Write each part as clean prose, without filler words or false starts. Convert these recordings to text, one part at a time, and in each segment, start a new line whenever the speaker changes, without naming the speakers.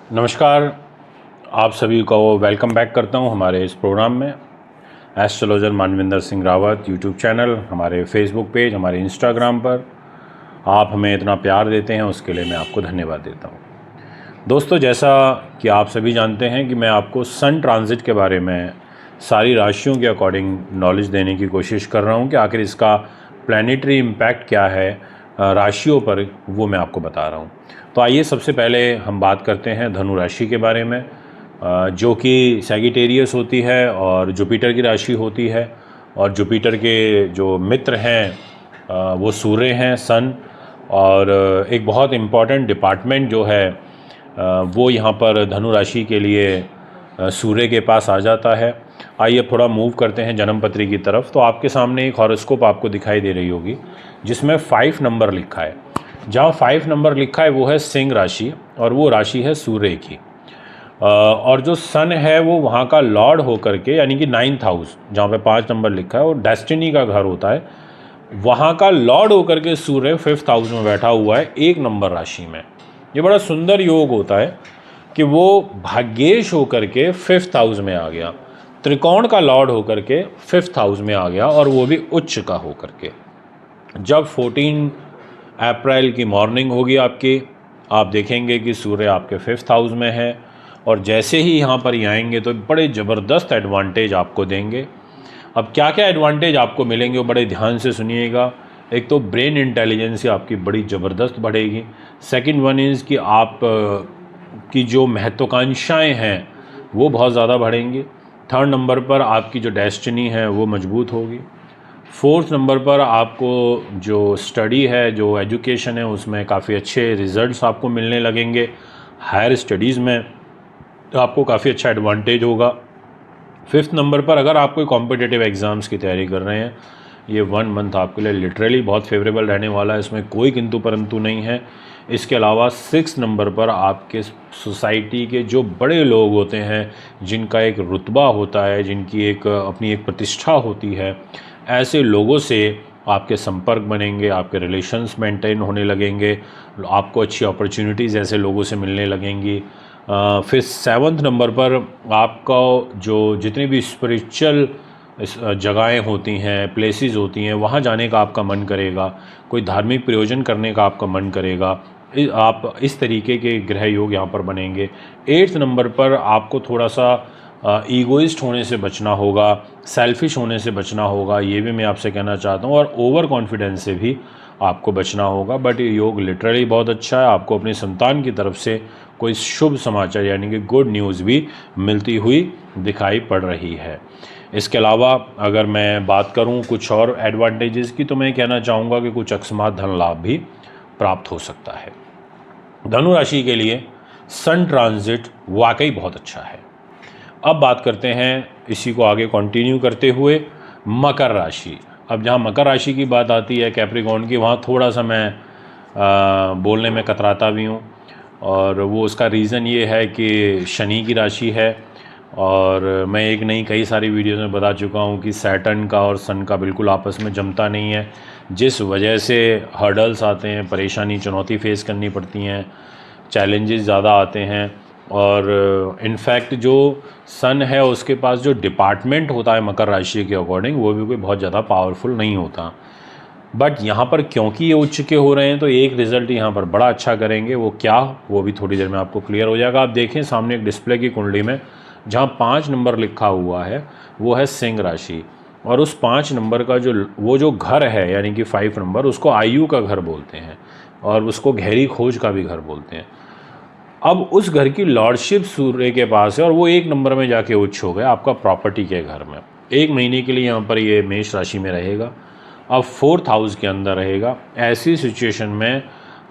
नमस्कार। आप सभी को वेलकम बैक करता हूं हमारे इस प्रोग्राम में। Astrologer Manvinder Singh Rawat YouTube channel, हमारे फेसबुक पेज, हमारे इंस्टाग्राम पर आप हमें इतना प्यार देते हैं, उसके लिए मैं आपको धन्यवाद देता हूं। दोस्तों, जैसा कि आप सभी जानते हैं कि मैं आपको सन ट्रांजिट के बारे में सारी राशियों के अकॉर्डिंग नॉलेज देने की कोशिश कर रहा हूं कि आखिर इसका प्लैनेटरी इम्पैक्ट क्या है राशियों पर, वो मैं आपको बता रहा हूं। तो आइए सबसे पहले हम बात करते हैं धनु राशि के बारे में, जो कि सैगिटेरियस होती है और जुपिटर की राशि होती है। और जुपिटर के जो मित्र हैं वो सूर्य हैं, सन। और एक बहुत इम्पॉर्टेंट डिपार्टमेंट जो है वो यहाँ पर धनु राशि के लिए सूर्य के पास आ जाता है। आइए अब थोड़ा मूव करते हैं जन्म पत्री की तरफ। तो आपके सामने एक हॉरोस्कोप आपको दिखाई दे रही होगी जिसमें 5 नंबर लिखा है। जहाँ 5 नंबर लिखा है वो है सिंह राशि और वो राशि है सूर्य की। और जो सन है वो वहाँ का लॉर्ड होकर के, यानी कि 9th हाउस जहाँ पे 5 नंबर लिखा है और डेस्टिनी का घर होता है, वहाँ का लॉर्ड होकर के सूर्य 5th हाउस में बैठा हुआ है 1 नंबर राशि में। ये बड़ा सुंदर योग होता है कि वो भाग्येश होकर के 5th हाउस में आ गया, त्रिकोण का लॉर्ड होकर के 5th हाउस में आ गया, और वो भी उच्च का होकर के। जब 14 अप्रैल की मॉर्निंग होगी आपकी, आप देखेंगे कि सूर्य आपके 5th हाउस में है, और जैसे ही यहाँ पर ये आएंगे तो बड़े ज़बरदस्त एडवांटेज आपको देंगे। अब क्या क्या एडवांटेज आपको मिलेंगे वो बड़े ध्यान से सुनिएगा। एक तो ब्रेन इंटेलिजेंस आपकी बड़ी ज़बरदस्त बढ़ेगी। सेकंड वन इज़ कि आप की जो महत्वाकांक्षाएं हैं वो बहुत ज़्यादा बढ़ेंगी। थर्ड नंबर पर आपकी जो डेस्टिनी है वो मजबूत होगी। फोर्थ नंबर पर आपको जो स्टडी है, जो एजुकेशन है, उसमें काफ़ी अच्छे रिज़ल्ट्स आपको मिलने लगेंगे। हायर स्टडीज़ में तो आपको काफ़ी अच्छा एडवांटेज होगा। फिफ्थ नंबर पर अगर आप कोई कॉम्पिटिटिव एग्ज़ाम्स की तैयारी कर रहे हैं, ये 1 मंथ आपके लिए लिटरली बहुत फेवरेबल रहने वाला है, इसमें कोई किंतु परंतु नहीं है। इसके अलावा 6 नंबर पर आपके सोसाइटी के जो बड़े लोग होते हैं, जिनका एक रुतबा होता है, जिनकी एक अपनी एक प्रतिष्ठा होती है, ऐसे लोगों से आपके संपर्क बनेंगे, आपके रिलेशंस मेंटेन होने लगेंगे, आपको अच्छी अपॉर्चुनिटीज़ ऐसे लोगों से मिलने लगेंगी। फिर 7th नंबर पर आपका जो जितनी भी स्पिरिचुअल जगहें होती हैं, प्लेसेस होती हैं, वहाँ जाने का आपका मन करेगा, कोई धार्मिक प्रयोजन करने का आपका मन करेगा। आप इस तरीके के ग्रह योग यहाँ पर बनेंगे। 8th नंबर पर आपको थोड़ा सा ईगोइस्ट होने से बचना होगा, सेल्फिश होने से बचना होगा, ये भी मैं आपसे कहना चाहता हूँ, और ओवर कॉन्फिडेंस से भी आपको बचना होगा। बट ये योग लिटरली बहुत अच्छा है। आपको अपनी संतान की तरफ से कोई शुभ समाचार यानी कि गुड न्यूज़ भी मिलती हुई दिखाई पड़ रही है। इसके अलावा अगर मैं बात करूं कुछ और एडवांटेजेस की, तो मैं कहना चाहूँगा कि कुछ अकस्मात धन लाभ भी प्राप्त हो सकता है। धनु राशि के लिए सन ट्रांजिट वाकई बहुत अच्छा है। अब बात करते हैं, इसी को आगे कंटिन्यू करते हुए, मकर राशि। अब जहाँ मकर राशि की बात आती है, कैप्रिकॉर्न की, वहाँ थोड़ा सा मैं बोलने में कतराता भी हूँ। और वो उसका रीज़न ये है कि शनि की राशि है, और मैं एक नहीं कई सारी वीडियोज़ में बता चुका हूँ कि सैटर्न का और सन का बिल्कुल आपस में जमता नहीं है, जिस वजह से हर्डल्स आते हैं, परेशानी चुनौती फेस करनी पड़ती हैं, चैलेंजेस ज़्यादा आते हैं। और इनफैक्ट जो सन है उसके पास जो डिपार्टमेंट होता है मकर राशि के अकॉर्डिंग, वो भी कोई बहुत ज़्यादा पावरफुल नहीं होता। बट यहाँ पर क्योंकि ये उच्च के हो रहे हैं तो एक रिज़ल्ट यहाँ पर बड़ा अच्छा करेंगे। वो क्या, वो भी थोड़ी देर में आपको क्लियर हो जाएगा। आप देखें सामने एक डिस्प्ले की कुंडली में जहाँ 5 नंबर लिखा हुआ है वो है सिंह राशि, और उस 5 नंबर का जो घर है यानी कि 5 नंबर, उसको आयु का घर बोलते हैं और उसको गहरी खोज का भी घर बोलते हैं। अब उस घर की लॉर्डशिप सूर्य के पास है और वो 1 नंबर में जाके उच्च हो गया आपका प्रॉपर्टी के घर में। 1 महीने के लिए यहाँ पर ये मेष राशि में रहेगा, अब 4th हाउस के अंदर रहेगा। ऐसी सिचुएशन में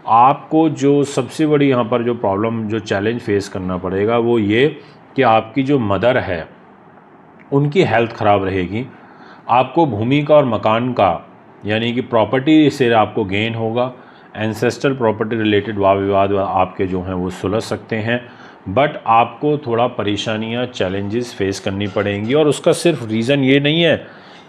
आपको जो सबसे बड़ी यहाँ पर जो प्रॉब्लम, जो चैलेंज फेस करना पड़ेगा वो ये कि आपकी जो मदर है उनकी हेल्थ ख़राब रहेगी। आपको भूमि का और मकान का यानी कि प्रॉपर्टी से आपको गेन होगा। एंसेस्ट्रल प्रॉपर्टी रिलेटेड वाद विवाद आपके जो हैं वो सुलझ सकते हैं, बट आपको थोड़ा परेशानियां, चैलेंजेस फेस करनी पड़ेंगी। और उसका सिर्फ रीज़न ये नहीं है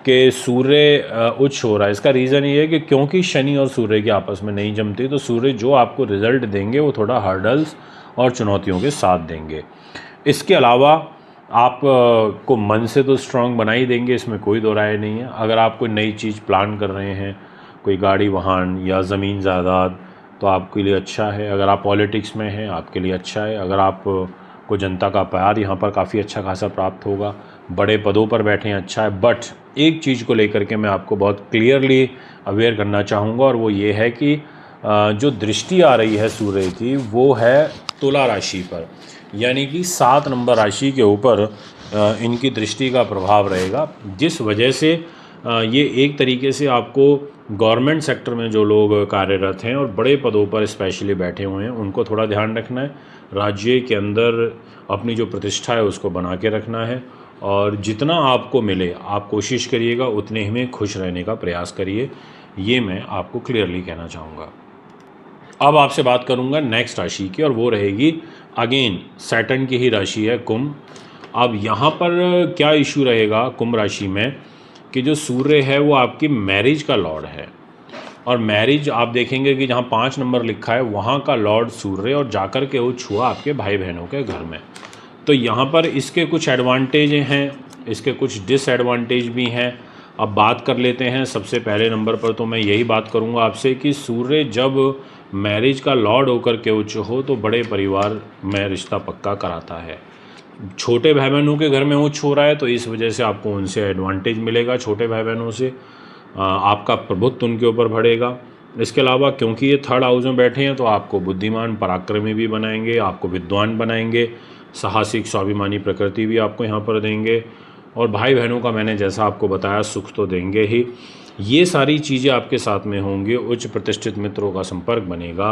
कि सूर्य उच्च हो रहा है, इसका रीज़न ये है कि क्योंकि शनि और सूर्य के आपस में नहीं जमती, तो सूर्य जो आपको रिज़ल्ट देंगे वो थोड़ा हर्डल्स और चुनौतियों के साथ देंगे। इसके अलावा आप को मन से तो स्ट्रांग बना ही देंगे, इसमें कोई दो राय नहीं है। अगर आप कोई नई चीज़ प्लान कर रहे हैं, कोई गाड़ी वाहन या ज़मीन जायदाद, तो आपके लिए अच्छा है। अगर आप पॉलिटिक्स में हैं, आपके लिए अच्छा है। अगर आप को जनता का प्यार यहाँ पर काफ़ी अच्छा खासा प्राप्त होगा, बड़े पदों पर बैठे हैं, अच्छा है। बट एक चीज़ को लेकर के मैं आपको बहुत क्लियरली अवेयर करना चाहूँगा, और वो ये है कि जो दृष्टि आ रही है सूर्य की, वो है तुला राशि पर, यानी कि 7 नंबर राशि के ऊपर इनकी दृष्टि का प्रभाव रहेगा, जिस वजह से ये एक तरीके से आपको गवर्नमेंट सेक्टर में जो लोग कार्यरत हैं और बड़े पदों पर स्पेशली बैठे हुए हैं, उनको थोड़ा ध्यान रखना है। राज्य के अंदर अपनी जो प्रतिष्ठा है उसको बना के रखना है, और जितना आपको मिले आप कोशिश करिएगा उतने ही में खुश रहने का प्रयास करिए। ये मैं आपको क्लियरली कहना चाहूँगा। अब आपसे बात करूंगा नेक्स्ट राशि की, और वो रहेगी अगेन सैटर्न की ही राशि है, कुंभ। अब यहाँ पर क्या इशू रहेगा कुंभ राशि में, कि जो सूर्य है वो आपकी मैरिज का लॉर्ड है, और मैरिज आप देखेंगे कि जहाँ 5 नंबर लिखा है वहाँ का लॉर्ड सूर्य, और जाकर के वो छुआ आपके भाई बहनों के घर में। तो यहाँ पर इसके कुछ एडवांटेज हैं, इसके कुछ डिसएडवांटेज भी हैं। अब बात कर लेते हैं। सबसे पहले नंबर पर तो मैं यही बात करूँगा आपसे कि सूर्य जब मैरिज का लॉर्ड होकर के उच्च हो तो बड़े परिवार में रिश्ता पक्का कराता है। छोटे भाई बहनों के घर में उच्च हो रहा है तो इस वजह से आपको उनसे एडवांटेज मिलेगा, छोटे भाई बहनों से आपका प्रभुत्व उनके ऊपर बढ़ेगा। इसके अलावा क्योंकि ये थर्ड हाउस में बैठे हैं तो आपको बुद्धिमान पराक्रमी भी बनाएंगे, आपको विद्वान बनाएंगे, साहसिक स्वाभिमानी प्रकृति भी आपको यहाँ पर देंगे, और भाई बहनों का मैंने जैसा आपको बताया सुख तो देंगे ही। ये सारी चीज़ें आपके साथ में होंगी। उच्च प्रतिष्ठित मित्रों का संपर्क बनेगा,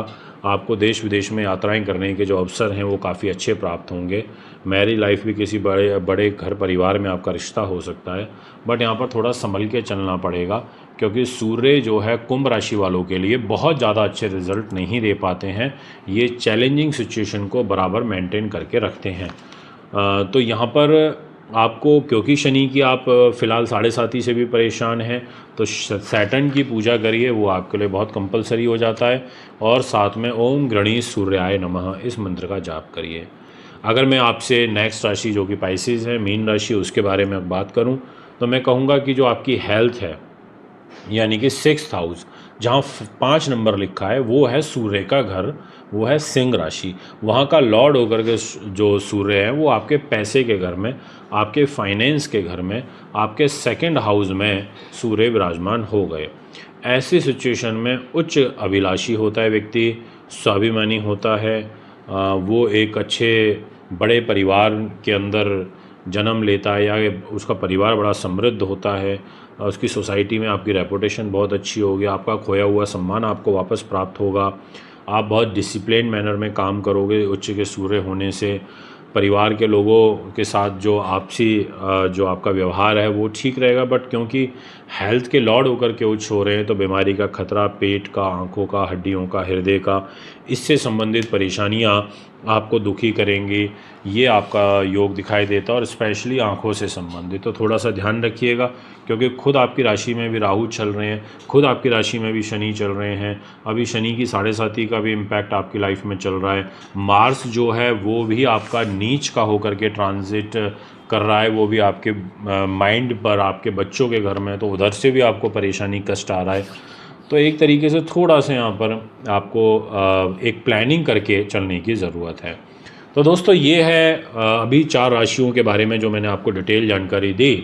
आपको देश विदेश में यात्राएं करने के जो अवसर हैं वो काफ़ी अच्छे प्राप्त होंगे। मैरिज लाइफ भी किसी बड़े बड़े घर परिवार में आपका रिश्ता हो सकता है, बट यहाँ पर थोड़ा संभल के चलना पड़ेगा, क्योंकि सूर्य जो है कुंभ राशि वालों के लिए बहुत ज़्यादा अच्छे रिजल्ट नहीं दे पाते हैं। ये चैलेंजिंग सिचुएशन को बराबर मेंटेन करके रखते हैं। तो यहाँ पर आपको, क्योंकि शनि की आप फ़िलहाल 7.5 से भी परेशान हैं, तो सैटर्न की पूजा करिए, वो आपके लिए बहुत कंपलसरी हो जाता है। और साथ में ओम गणेश सूर्याय नमः इस मंत्र का जाप करिए। अगर मैं आपसे नेक्स्ट राशि जो कि पाइसेस है, मीन राशि, उसके बारे में बात करूं तो मैं कहूँगा कि जो आपकी हेल्थ है, यानी कि 6th हाउस जहाँ 5 नंबर लिखा है वो है सूर्य का घर, वो है सिंह राशि। वहाँ का लॉर्ड होकर के जो सूर्य है वो आपके पैसे के घर में, आपके फाइनेंस के घर में, आपके 2nd हाउस में सूर्य विराजमान हो गए। ऐसी सिचुएशन में उच्च अभिलाषी होता है व्यक्ति, स्वाभिमानी होता है, वो एक अच्छे बड़े परिवार के अंदर जन्म लेता है, या उसका परिवार बड़ा समृद्ध होता है, उसकी सोसाइटी में आपकी रेपुटेशन बहुत अच्छी होगी, आपका खोया हुआ सम्मान आपको वापस प्राप्त होगा, आप बहुत डिसिप्लिन मैनर में काम करोगे उच्च के सूर्य होने से। परिवार के लोगों के साथ जो आपसी जो आपका व्यवहार है वो ठीक रहेगा, बट क्योंकि हेल्थ के लॉर्ड होकर के उच्च हो रहे हैं तो बीमारी का खतरा, पेट का, आँखों का, हड्डियों का, हृदय का, इससे संबंधित परेशानियाँ आपको दुखी करेंगी, ये आपका योग दिखाई देता है। और स्पेशली आँखों से संबंधित तो थोड़ा सा ध्यान रखिएगा, क्योंकि खुद आपकी राशि में भी राहु चल रहे हैं, खुद आपकी राशि में भी शनि चल रहे हैं। अभी शनि की 7.5 का भी इम्पैक्ट आपकी लाइफ में चल रहा है। मार्स जो है वो भी आपका नीच का होकर के ट्रांजिट कर रहा है, वो भी आपके माइंड पर, आपके बच्चों के घर में, तो उधर से भी आपको परेशानी, कष्ट आ रहा है। तो एक तरीके से थोड़ा सा यहाँ पर आपको एक प्लानिंग करके चलने की ज़रूरत है। तो दोस्तों ये है अभी 4 राशियों के बारे में जो मैंने आपको डिटेल जानकारी दी।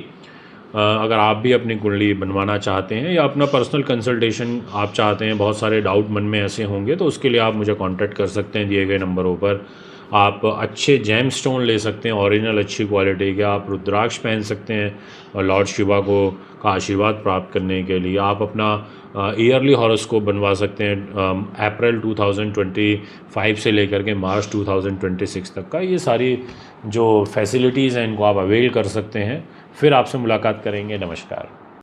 अगर आप भी अपनी कुंडली बनवाना चाहते हैं या अपना पर्सनल कंसल्टेशन आप चाहते हैं, बहुत सारे डाउट मन में ऐसे होंगे, तो उसके लिए आप मुझे कांटेक्ट कर सकते हैं दिए गए नंबरों पर। आप अच्छे जेम स्टोन ले सकते हैं, ओरिजिनल अच्छी क्वालिटी के। आप रुद्राक्ष पहन सकते हैं और लॉर्ड शिवा को का आशीर्वाद प्राप्त करने के लिए। आप अपना ईयरली हॉरोस्कोप बनवा सकते हैं अप्रैल 2025 से लेकर के मार्च 2026 तक का। ये सारी जो फैसिलिटीज़ हैं इनको आप अवेल कर सकते हैं। फिर आपसे मुलाकात करेंगे। नमस्कार।